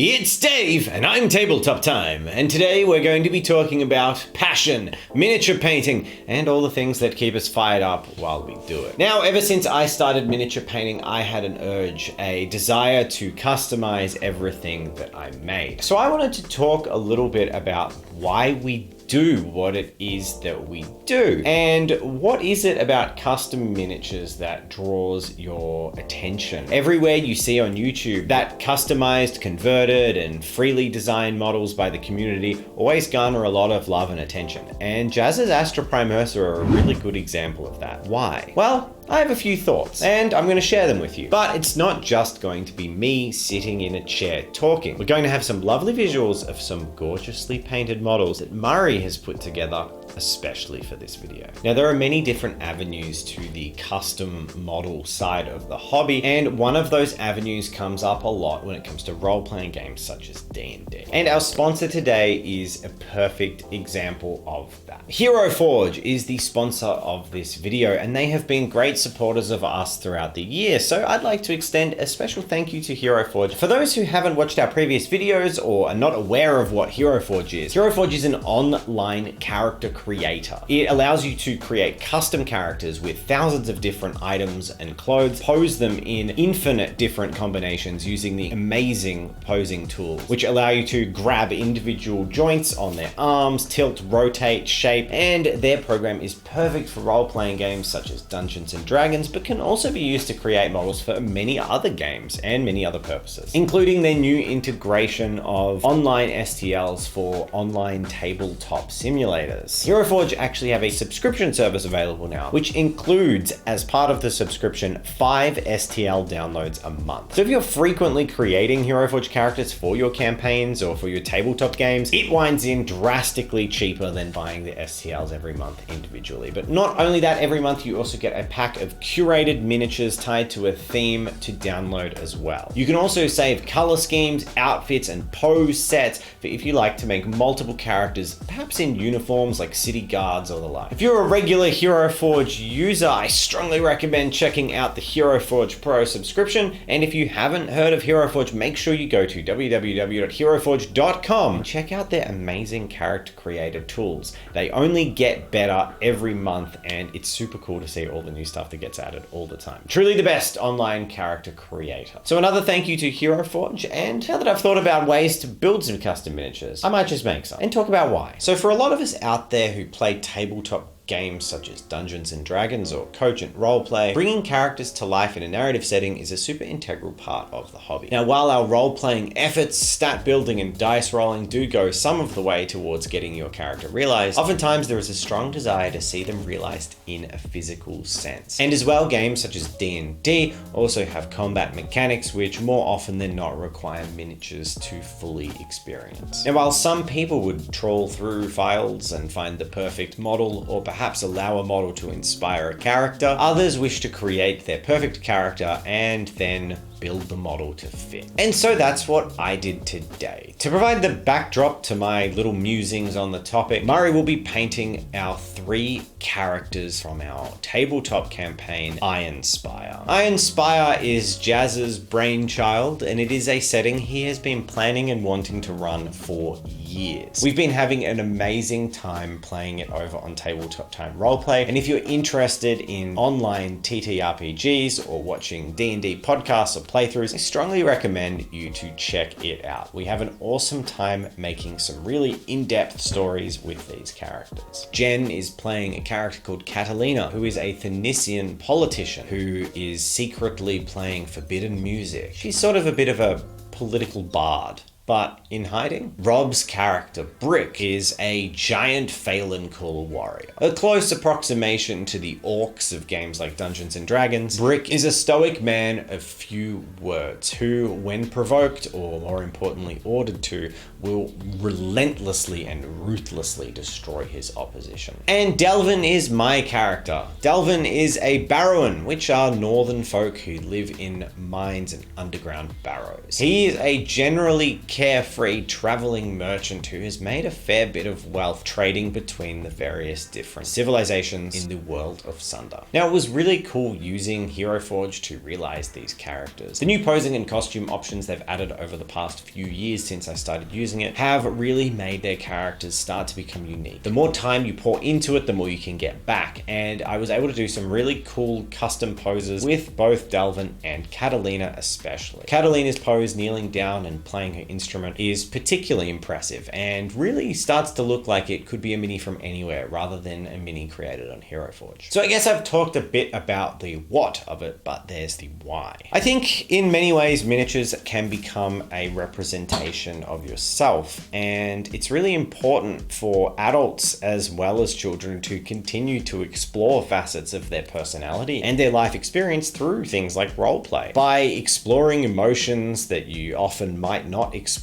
It's Dave, and I'm Tabletop Time, and today we're going to be talking about passion, miniature painting, and all the things that keep us fired up while we do it. Now, ever since I started miniature painting, I had an urge, a desire to customize everything that I made. So I wanted to talk a little bit about why we do what it is that we do, and what is it about custom miniatures that draws your attention. Everywhere you see on YouTube that customized, converted, and freely designed models by the community always garner a lot of love and attention, and Jazz's Astra Prime Ursa are a really good example of that. Why? Well, I have a few thoughts, and I'm going to share them with you. But it's not just going to be me sitting in a chair talking. We're going to have some lovely visuals of some gorgeously painted models that Murray has put together especially for this video. Now, there are many different avenues to the custom model side of the hobby, and one of those avenues comes up a lot when it comes to role-playing games such as D&D. And our sponsor today is a perfect example of that. Hero Forge is the sponsor of this video, and they have been great supporters of us throughout the year, so I'd like to extend a special thank you to Hero Forge. For those who haven't watched our previous videos or are not aware of what Hero Forge is an online character creator. It allows you to create custom characters with thousands of different items and clothes, pose them in infinite different combinations using the amazing posing tools, which allow you to grab individual joints on their arms, tilt, rotate, shape, and their program is perfect for role-playing games such as Dungeons and Dragons, but can also be used to create models for many other games and many other purposes, including their new integration of online STLs for online tabletop simulators. Hero Forge actually have a subscription service available now, which includes, as part of the subscription, 5 STL downloads a month. So if you're frequently creating Hero Forge characters for your campaigns or for your tabletop games, it winds in drastically cheaper than buying the STLs every month individually. But not only that, every month you also get a pack of curated miniatures tied to a theme to download as well. You can also save color schemes, outfits, and pose sets for if you like to make multiple characters, perhaps in uniforms like city guards or the like. If you're a regular Hero Forge user, I strongly recommend checking out the Hero Forge Pro subscription. And if you haven't heard of Hero Forge, make sure you go to www.heroforge.com and check out their amazing character creator tools. They only get better every month, and it's super cool to see all the new stuff that gets added all the time. Truly the best online character creator. So another thank you to Hero Forge, and now that I've thought about ways to build some custom miniatures, I might just make some and talk about why. So for a lot of us out there who play tabletop games such as Dungeons and Dragons or Cogent Roleplay, bringing characters to life in a narrative setting is a super integral part of the hobby. Now, while our role-playing efforts, stat building, and dice rolling do go some of the way towards getting your character realized, oftentimes there is a strong desire to see them realized in a physical sense. And as well, games such as D&D also have combat mechanics which more often than not require miniatures to fully experience. Now, while some people would trawl through files and find the perfect model, or perhaps allow a model to inspire a character, others wish to create their perfect character and then build the model to fit. And so that's what I did today. To provide the backdrop to my little musings on the topic, Murray will be painting our 3 characters from our tabletop campaign, Ironspire. Ironspire is Jazz's brainchild, and it is a setting he has been planning and wanting to run for years. We've been having an amazing time playing it over on Tabletop Time Roleplay, and if you're interested in online TTRPGs or watching D&D podcasts or playthroughs, I strongly recommend you to check it out. We have an awesome time making some really in-depth stories with these characters. Jen is playing a character called Catalina, who is a Thanisian politician who is secretly playing forbidden music. She's sort of a bit of a political bard, but in hiding. Rob's character, Brick, is a giant Phalancool warrior. A close approximation to the orcs of games like Dungeons and Dragons, Brick is a stoic man of few words who, when provoked, or more importantly ordered to, will relentlessly and ruthlessly destroy his opposition. And Delvin is my character. Delvin is a Barrowan, which are northern folk who live in mines and underground barrows. He is a generally carefree traveling merchant who has made a fair bit of wealth trading between the various different civilizations in the world of Sunder. Now, it was really cool using Hero Forge to realize these characters. The new posing and costume options they've added over the past few years since I started using it have really made their characters start to become unique. The more time you pour into it, the more you can get back, and I was able to do some really cool custom poses with both Delvin and Catalina especially. Catalina's pose kneeling down and playing her instrument is particularly impressive and really starts to look like it could be a mini from anywhere rather than a mini created on Hero Forge. So I guess I've talked a bit about the what of it, but there's the why. I think in many ways miniatures can become a representation of yourself, and it's really important for adults as well as children to continue to explore facets of their personality and their life experience through things like roleplay. By exploring emotions that you often might not explore,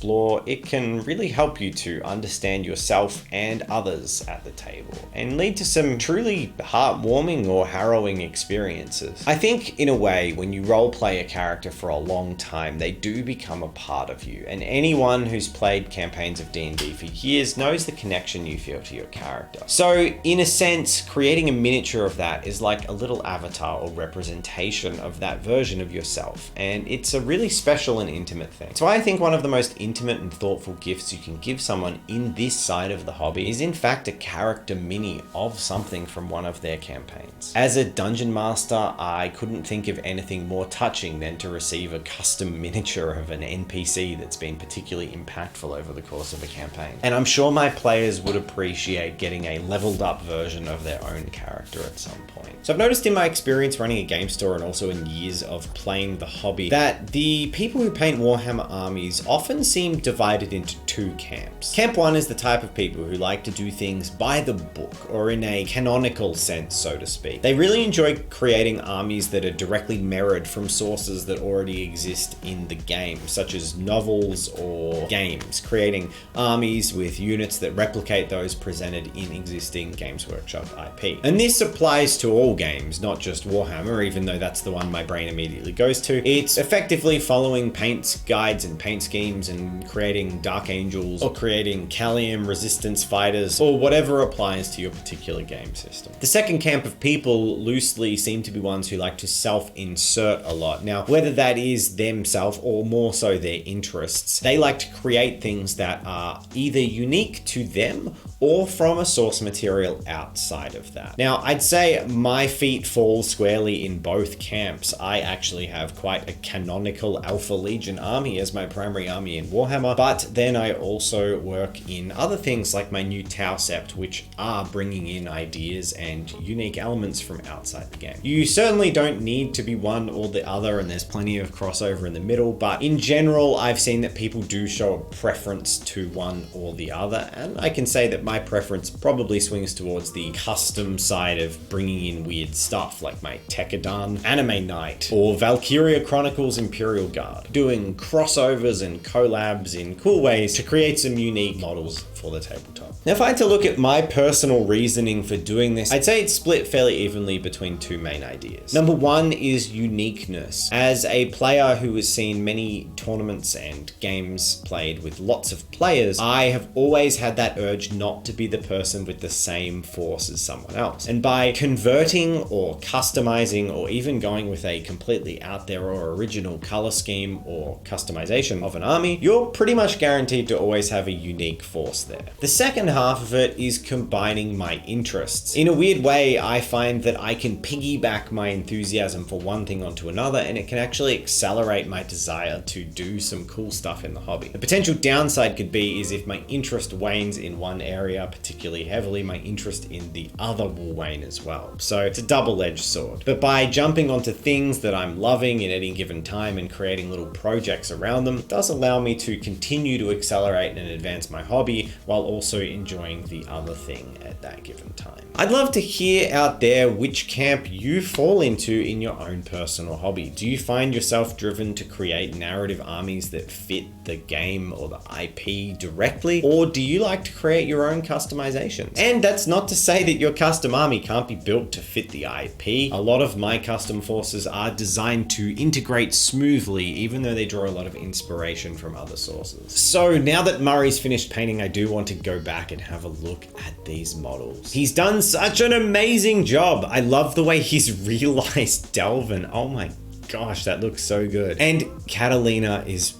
it can really help you to understand yourself and others at the table and lead to some truly heartwarming or harrowing experiences. I think in a way, when you roleplay a character for a long time, they do become a part of you, and anyone who's played campaigns of D&D for years knows the connection you feel to your character. So in a sense, creating a miniature of that is like a little avatar or representation of that version of yourself, and it's a really special and intimate thing. So I think one of the most intimate and thoughtful gifts you can give someone in this side of the hobby is in fact a character mini of something from one of their campaigns. As a dungeon master, I couldn't think of anything more touching than to receive a custom miniature of an NPC that's been particularly impactful over the course of a campaign. And I'm sure my players would appreciate getting a leveled up version of their own character at some point. So I've noticed in my experience running a game store and also in years of playing the hobby that the people who paint Warhammer armies often seem divided into two camps. Camp 1 is the type of people who like to do things by the book, or in a canonical sense, so to speak. They really enjoy creating armies that are directly mirrored from sources that already exist in the game, such as novels or games, creating armies with units that replicate those presented in existing Games Workshop IP. And this applies to all games, not just Warhammer, even though that's the one my brain immediately goes to. It's effectively following paint guides and paint schemes and creating Dark Angels or creating Callium resistance fighters or whatever applies to your particular game system. The second camp of people loosely seem to be ones who like to self-insert a lot. Now, whether that is themselves or more so their interests, they like to create things that are either unique to them or from a source material outside of that. Now, I'd say my feet fall squarely in both camps. I actually have quite a canonical Alpha Legion army as my primary army in Warhammer, but then I also work in other things like my new Tau Sept, which are bringing in ideas and unique elements from outside the game. You certainly don't need to be one or the other, and there's plenty of crossover in the middle, but in general, I've seen that people do show a preference to one or the other, and I can say that my preference probably swings towards the custom side of bringing in weird stuff like my Tekkadan Anime Night or Valkyria Chronicles Imperial Guard, doing crossovers and collabs in cool ways to create some unique models for the tabletop. Now, if I had to look at my personal reasoning for doing this, I'd say it's split fairly evenly between two main ideas. Number one is uniqueness. As a player who has seen many tournaments and games played with lots of players, I have always had that urge not to be the person with the same force as someone else. And by converting or customizing or even going with a completely out there or original color scheme or customization of an army, you're pretty much guaranteed to always have a unique force there. The second half of it is combining my interests. In a weird way, I find that I can piggyback my enthusiasm for one thing onto another, and it can actually accelerate my desire to do some cool stuff in the hobby. The potential downside could be is if my interest wanes in one area particularly heavily, my interest in the other will wane as well. So it's a double-edged sword. But by jumping onto things that I'm loving at any given time and creating little projects around them, it does allow me to continue to accelerate and advance my hobby while also enjoying the other thing at that given time. I'd love to hear out there which camp you fall into in your own personal hobby. Do you find yourself driven to create narrative armies that fit the game or the IP directly, or do you like to create your own customizations? And that's not to say that your custom army can't be built to fit the IP. A lot of my custom forces are designed to integrate smoothly, even though they draw a lot of inspiration from other sources. So now that Murray's finished painting, I do want to go back and have a look at these models. He's done such an amazing job. I love the way he's realized Delvin. Oh my gosh, that looks so good. And Catalina is,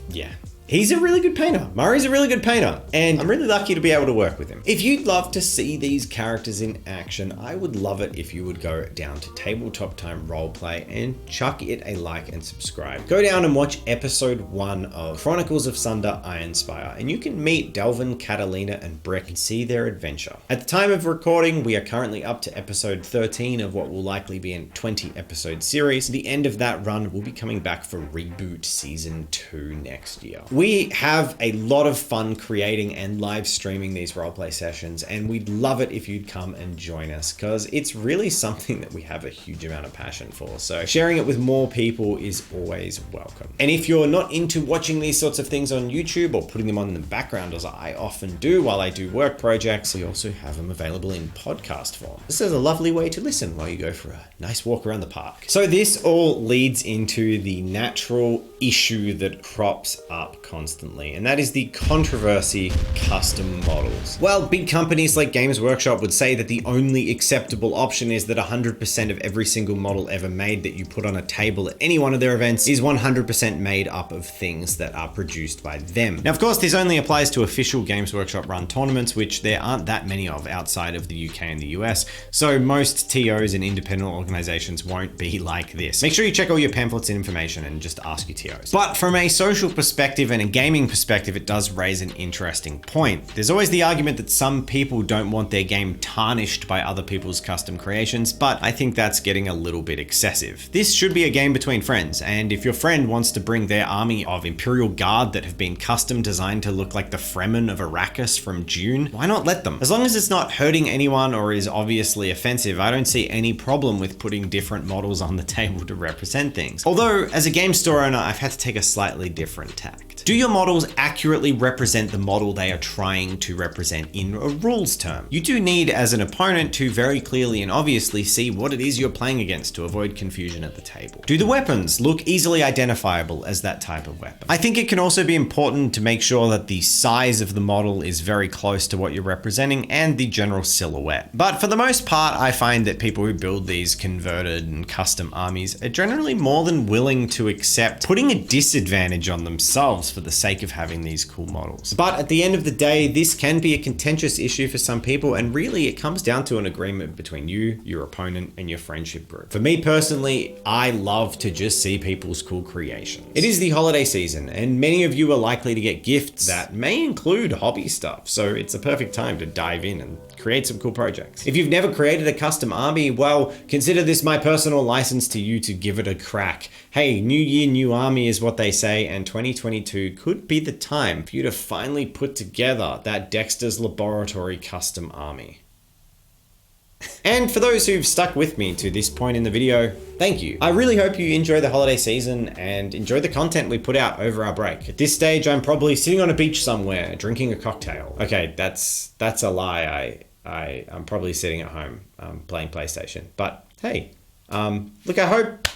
yeah. He's a really good painter. Murray's a really good painter, and I'm really lucky to be able to work with him. If you'd love to see these characters in action, I would love it if you would go down to Tabletop Time Roleplay and chuck it a like and subscribe. Go down and watch episode 1 of Chronicles of Sunder Ironspire, and you can meet Delvin, Catalina, and Brick and see their adventure. At the time of recording, we are currently up to episode 13 of what will likely be a 20 episode series. At the end of that run, we'll be coming back for Reboot Season 2 next year. We have a lot of fun creating and live streaming these roleplay sessions, and we'd love it if you'd come and join us, because it's really something that we have a huge amount of passion for. So sharing it with more people is always welcome. And if you're not into watching these sorts of things on YouTube or putting them on in the background, as I often do while I do work projects, we also have them available in podcast form. This is a lovely way to listen while you go for a nice walk around the park. So this all leads into the natural issue that crops up constantly, and that is the controversy custom models. Well, big companies like Games Workshop would say that the only acceptable option is that 100% of every single model ever made that you put on a table at any one of their events is 100% made up of things that are produced by them. Now, of course, this only applies to official Games Workshop run tournaments, which there aren't that many of outside of the UK and the US, so most TOs and independent organizations won't be like this. Make sure you check all your pamphlets and information and just ask your TOs. But from a social perspective and a gaming perspective, it does raise an interesting point. There's always the argument that some people don't want their game tarnished by other people's custom creations, but I think that's getting a little bit excessive. This should be a game between friends, and if your friend wants to bring their army of Imperial Guard that have been custom designed to look like the Fremen of Arrakis from Dune, why not let them? As long as it's not hurting anyone or is obviously offensive, I don't see any problem with putting different models on the table to represent things. Although, as a game store owner, I've had to take a slightly different tact. Do your models accurately represent the model they are trying to represent in a rules term? You do need, as an opponent, to very clearly and obviously see what it is you're playing against to avoid confusion at the table. Do the weapons look easily identifiable as that type of weapon? I think it can also be important to make sure that the size of the model is very close to what you're representing and the general silhouette. But for the most part, I find that people who build these converted and custom armies are generally more than willing to accept putting a disadvantage on themselves for the sake of having these cool models. But at the end of the day, this can be a contentious issue for some people, and really it comes down to an agreement between you, your opponent, and your friendship group. For me personally, I love to just see people's cool creations. It is the holiday season, and many of you are likely to get gifts that may include hobby stuff, so it's a perfect time to dive in and create some cool projects. If you've never created a custom army, well, consider this my personal license to you to give it a crack. Hey, new year, new army is what they say, and 2022 could be the time for you to finally put together that Dexter's Laboratory custom army. And for those who've stuck with me to this point in the video, thank you. I really hope you enjoy the holiday season and enjoy the content we put out over our break. At this stage, I'm probably sitting on a beach somewhere, drinking a cocktail. Okay, that's a lie. I'm probably sitting at home, playing PlayStation. But hey, look, I hope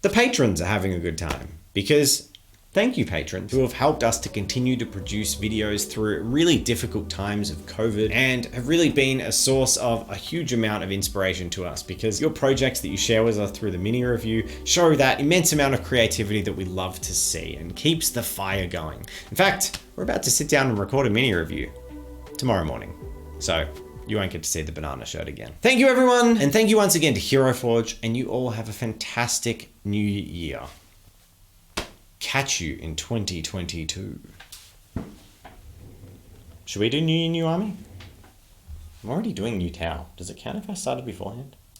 the patrons are having a good time, because thank you, patrons, who have helped us to continue to produce videos through really difficult times of COVID and have really been a source of a huge amount of inspiration to us, because your projects that you share with us through the mini review show that immense amount of creativity that we love to see and keeps the fire going. In fact, we're about to sit down and record a mini review tomorrow morning, so you won't get to see the banana shirt again. Thank you, everyone, and thank you once again to Hero Forge, and you all have a fantastic new year. Catch you in 2022. Should we do new army? I'm already doing new Tau. Does it count if I started beforehand?